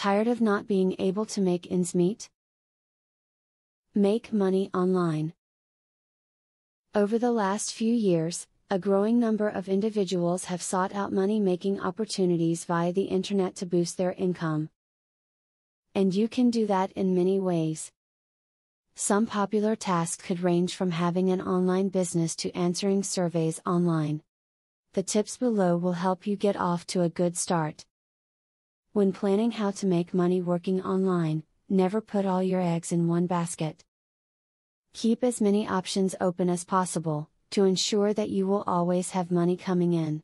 Tired of not being able to make ends meet? Make money online. Over the last few years, a growing number of individuals have sought out money-making opportunities via the internet to boost their income. And you can do that in many ways. Some popular tasks could range from having an online business to answering surveys online. The tips below will help you get off to a good start. When planning how to make money working online, never put all your eggs in one basket. Keep as many options open as possible, to ensure that you will always have money coming in.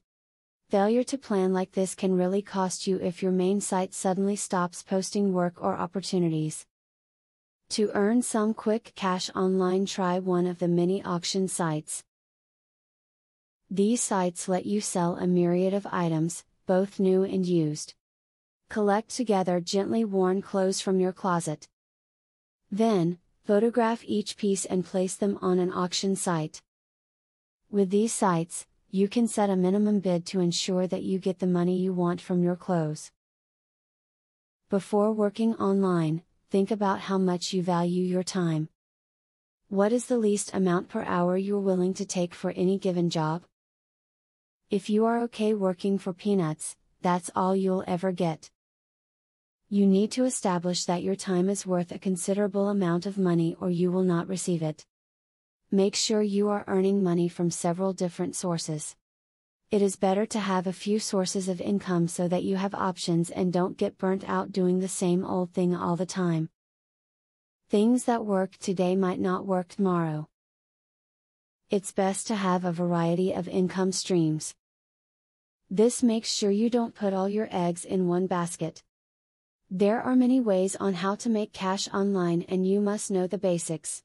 Failure to plan like this can really cost you if your main site suddenly stops posting work or opportunities. To earn some quick cash online, try one of the mini auction sites. These sites let you sell a myriad of items, both new and used. Collect together gently worn clothes from your closet. Then, photograph each piece and place them on an auction site. With these sites, you can set a minimum bid to ensure that you get the money you want from your clothes. Before working online, think about how much you value your time. What is the least amount per hour you're willing to take for any given job? If you are okay working for peanuts, that's all you'll ever get. You need to establish that your time is worth a considerable amount of money or you will not receive it. Make sure you are earning money from several different sources. It is better to have a few sources of income so that you have options and don't get burnt out doing the same old thing all the time. Things that work today might not work tomorrow. It's best to have a variety of income streams. This makes sure you don't put all your eggs in one basket. There are many ways on how to make cash online and you must know the basics.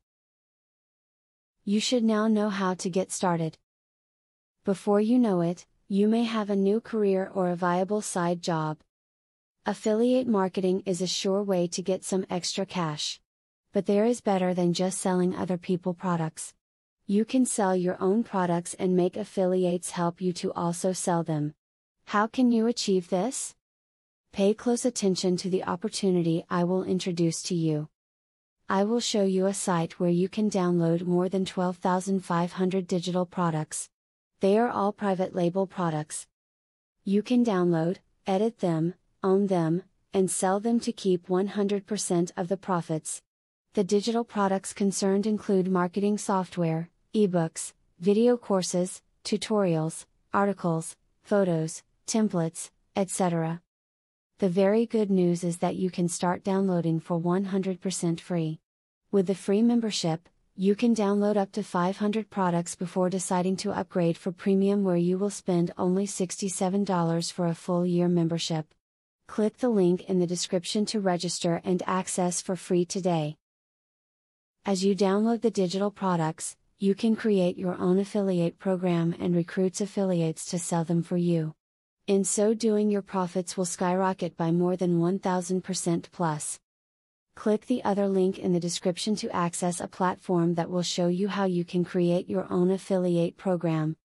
You should now know how to get started. Before you know it, you may have a new career or a viable side job. Affiliate marketing is a sure way to get some extra cash. But there is better than just selling other people's products. You can sell your own products and make affiliates help you to also sell them. How can you achieve this? Pay close attention to the opportunity I will introduce to you. I will show you a site where you can download more than 12,500 digital products. They are all private label products. You can download, edit them, own them, and sell them to keep 100% of the profits. The digital products concerned include marketing software, ebooks, video courses, tutorials, articles, photos, templates, etc. The very good news is that you can start downloading for 100% free. With the free membership, you can download up to 500 products before deciding to upgrade for premium, where you will spend only $67 for a full year membership. Click the link in the description to register and access for free today. As you download the digital products, you can create your own affiliate program and recruit affiliates to sell them for you. In so doing, your profits will skyrocket by more than 1000% plus. Click the other link in the description to access a platform that will show you how you can create your own affiliate program.